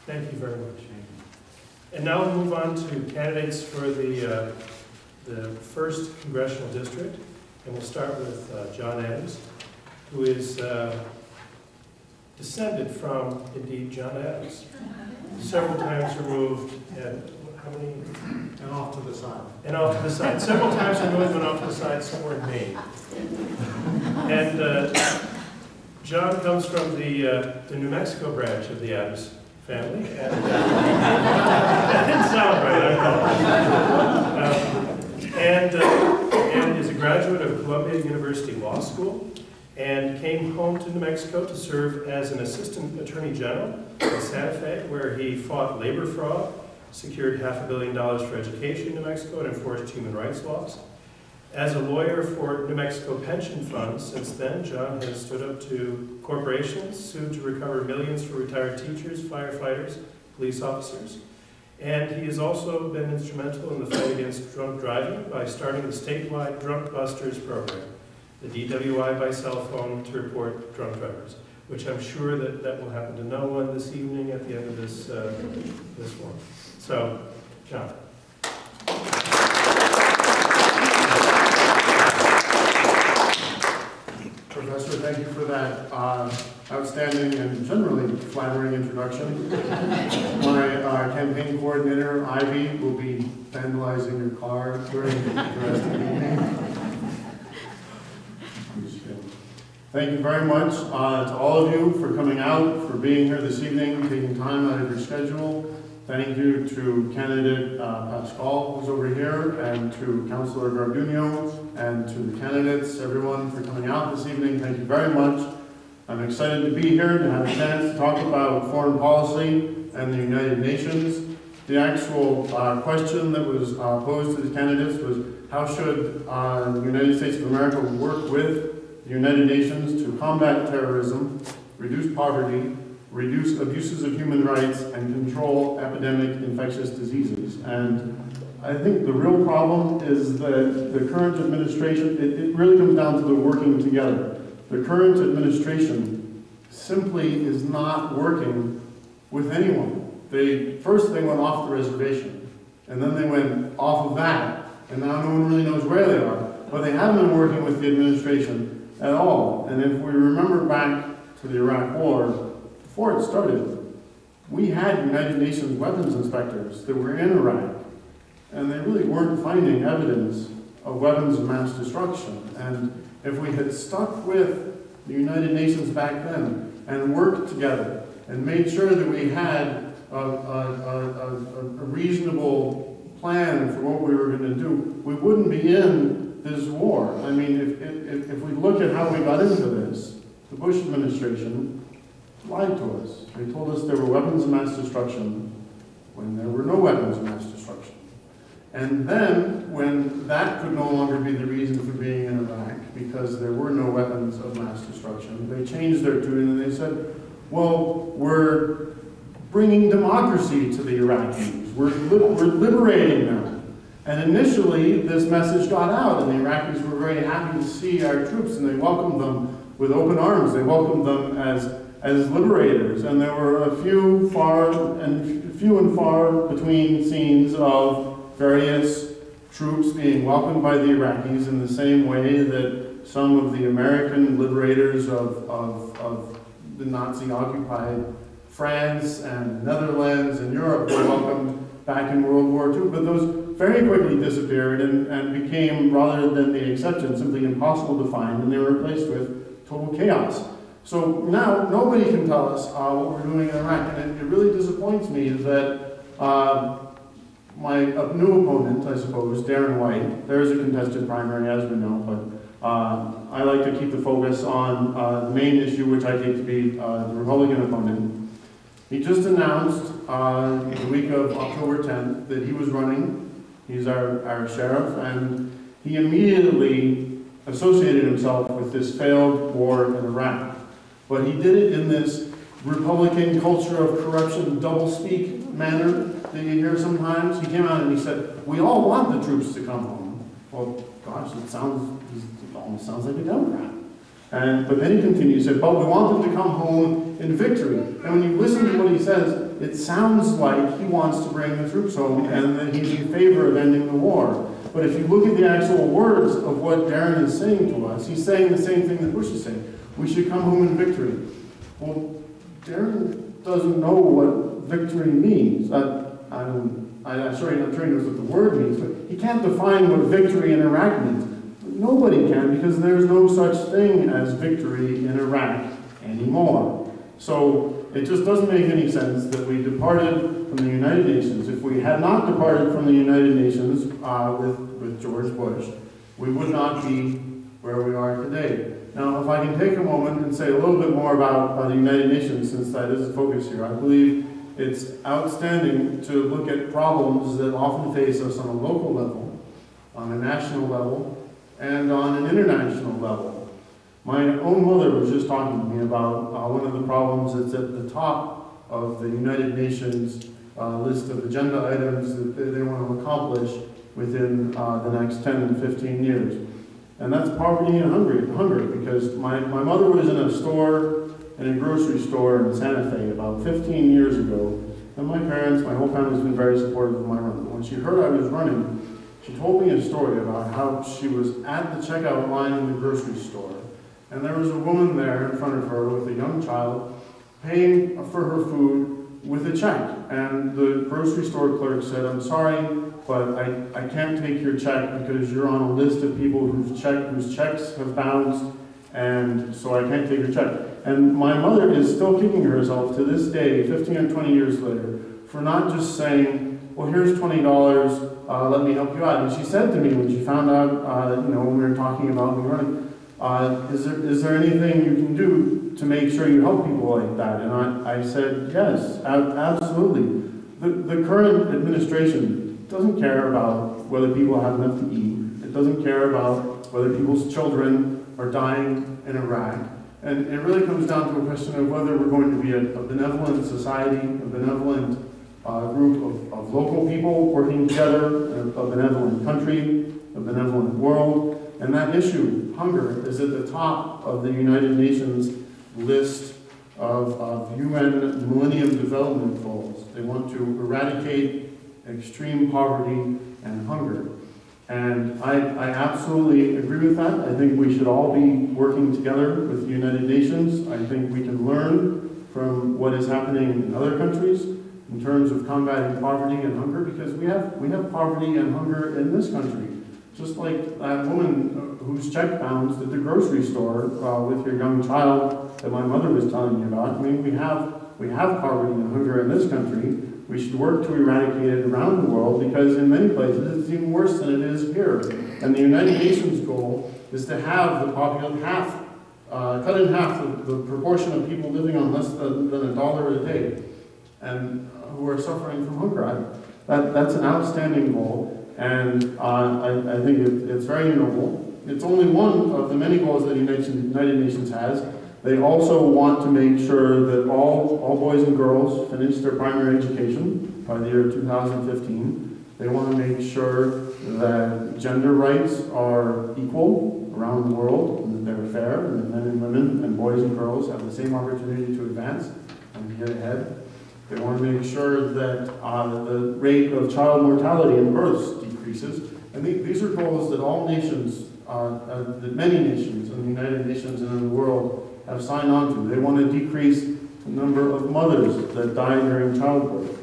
Thank you very much. And now we'll move on to candidates for the first congressional district. And we'll start with Jon Adams, who is descended from, indeed, Jon Adams. Several times removed, and how many? And off to the side. And off to the side. Several times removed and off to the side somewhere in Maine. And Jon comes from the New Mexico branch of the Adams family. And, that didn't sound right, I know. And is a graduate of Columbia University Law School, and came home to New Mexico to serve as an assistant attorney general in Santa Fe, where he fought labor fraud, secured $500 million for education in New Mexico, and enforced human rights laws. As a lawyer for New Mexico pension funds, since then, Jon has stood up to corporations, sued to recover millions for retired teachers, firefighters, police officers. And he has also been instrumental in the fight against drunk driving by starting the statewide Drunk Busters program, the DWI by cell phone to report drunk drivers, which I'm sure that will happen to no one this evening at the end of this one. So, Jon. Professor, thank you for that outstanding and generally flattering introduction. My campaign coordinator, Ivy, will be vandalizing your car during the rest of the evening. Thank you very much to all of you for coming out, for being here this evening, taking time out of your schedule. Thank you to candidate Pascal, who's over here, and to Councilor Garduño, and to the candidates, everyone, for coming out this evening. Thank you very much. I'm excited to be here to have a chance to talk about foreign policy and the United Nations. The actual question that was posed to the candidates was, how should the United States of America work with the United Nations to combat terrorism, reduce poverty, reduce abuses of human rights, and control epidemic infectious diseases. And I think the real problem is that the current administration, it really comes down to the working together. The current administration simply is not working with anyone. First they went off the reservation, and then they went off of that, and now no one really knows where they are. But they haven't been working with the administration at all. And if we remember back to the Iraq War, before it started, we had United Nations weapons inspectors that were in Iraq, and they really weren't finding evidence of weapons of mass destruction. And if we had stuck with the United Nations back then and worked together and made sure that we had a reasonable plan for what we were going to do, we wouldn't be in this war. I mean, if we look at how we got into this, the Bush administration lied to us. They told us there were weapons of mass destruction when there were no weapons of mass destruction. And then, when that could no longer be the reason for being in Iraq, because there were no weapons of mass destruction, they changed their tune and they said, well, we're bringing democracy to the Iraqis. We're liberating them. And initially, this message got out, and the Iraqis were very happy to see our troops, and they welcomed them with open arms. They welcomed them as liberators, and there were a few and far between scenes of various troops being welcomed by the Iraqis in the same way that some of the American liberators of the Nazi-occupied France and Netherlands and Europe were welcomed back in World War II. But those very quickly disappeared and became, rather than the exception, simply impossible to find, and they were replaced with total chaos. So now nobody can tell us what we're doing in Iraq, and it really disappoints me that my new opponent, I suppose, Darren White, there's a contested primary, as we know, but I like to keep the focus on the main issue, which I take to be the Republican opponent. He just announced the week of October 10th that he was running. He's our sheriff, and he immediately associated himself with this failed war in Iraq. But he did it in this Republican culture of corruption, doublespeak manner that you hear sometimes. He came out and he said, we all want the troops to come home. Well, gosh, it almost sounds like a Democrat. But then he continues, he said, but we want them to come home in victory. And when you listen to what he says, it sounds like he wants to bring the troops home and that he's in favor of ending the war. But if you look at the actual words of what Darren is saying to us, he's saying the same thing that Bush is saying. We should come home in victory. Well, Darren doesn't know what victory means. I'm sure he knows what the word means, but he can't define what victory in Iraq means. Nobody can, because there's no such thing as victory in Iraq anymore. So it just doesn't make any sense that we departed from the United Nations. If we had not departed from the United Nations with George Bush, we would not be where we are today. Now, if I can take a moment and say a little bit more about the United Nations, since that is the focus here, I believe it's outstanding to look at problems that often face us on a local level, on a national level, and on an international level. My own mother was just talking to me about one of the problems that's at the top of the United Nations list of agenda items that they want to accomplish within the next 10 and 15 years. And that's poverty and hunger, because my mother was in a grocery store in Santa Fe about 15 years ago, and my whole family's been very supportive of my run. But when she heard I was running, she told me a story about how she was at the checkout line in the grocery store, and there was a woman there in front of her with a young child paying for her food with a check. And the grocery store clerk said, "I'm sorry, but I can't take your check because you're on a list of people whose checks have bounced, and so I can't take your check." And my mother is still kicking herself to this day, 15 or 20 years later, for not just saying, "Well, here's $20, let me help you out." And she said to me when she found out, when we were talking about me running, is there anything you can do to make sure you help people like that? And I said, yes, absolutely. The current administration doesn't care about whether people have enough to eat. It doesn't care about whether people's children are dying in Iraq. And it really comes down to a question of whether we're going to be a benevolent society, a benevolent group of local people working together, a benevolent country, a benevolent world. And that issue, hunger, is at the top of the United Nations list of UN Millennium Development Goals. They want to eradicate extreme poverty and hunger. And I absolutely agree with that. I think we should all be working together with the United Nations. I think we can learn from what is happening in other countries in terms of combating poverty and hunger, because we have poverty and hunger in this country. Just like that woman whose check bounced at the grocery store with your young child that my mother was telling you about. I mean, we have poverty and hunger in this country. We should work to eradicate it around the world, because in many places it's even worse than it is here. And the United Nations goal is to have the population cut in half the proportion of people living on less than $1 a day and who are suffering from hunger. That's an outstanding goal. And I think it's very noble. It's only one of the many goals that the United Nations has. They also want to make sure that all boys and girls finish their primary education by the year 2015. They want to make sure that gender rights are equal around the world, and that they're fair, and that men and women and boys and girls have the same opportunity to advance and get ahead. They want to make sure that the rate of child mortality and births decreases. And these are goals that all nations, that many nations in the United Nations and in the world have signed on to. They want to decrease the number of mothers that die during childbirth.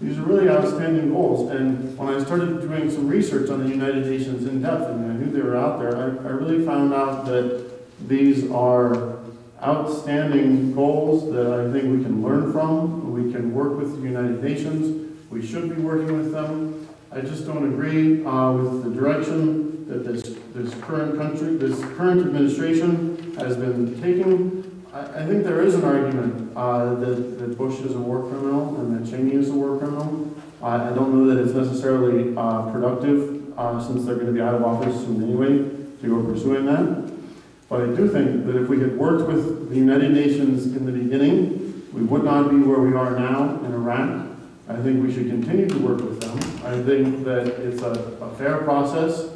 These are really outstanding goals. And when I started doing some research on the United Nations in depth, and I knew they were out there, I really found out that these are outstanding goals that I think we can learn from. We can work with the United Nations. We should be working with them. I just don't agree with the direction that this current administration has been taking. I think there is an argument that Bush is a war criminal and that Cheney is a war criminal. I don't know that it's necessarily productive since they're going to be out of office soon anyway to go pursuing that. But I do think that if we had worked with the United Nations in the beginning, we would not be where we are now in Iraq. I think we should continue to work with them. I think that it's a fair process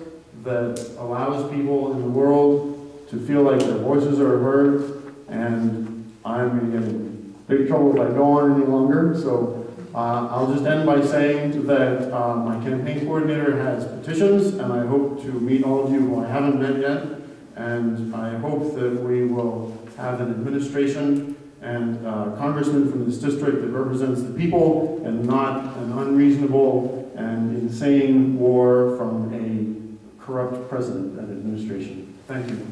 that allows people in the world to feel like their voices are heard, and I'm going to get in big trouble if I go on any longer. So I'll just end by saying that my campaign coordinator has petitions, and I hope to meet all of you who I haven't met yet. And I hope that we will have an administration and congressman from this district that represents the people and not an unreasonable and insane war from a corrupt president and administration. Thank you.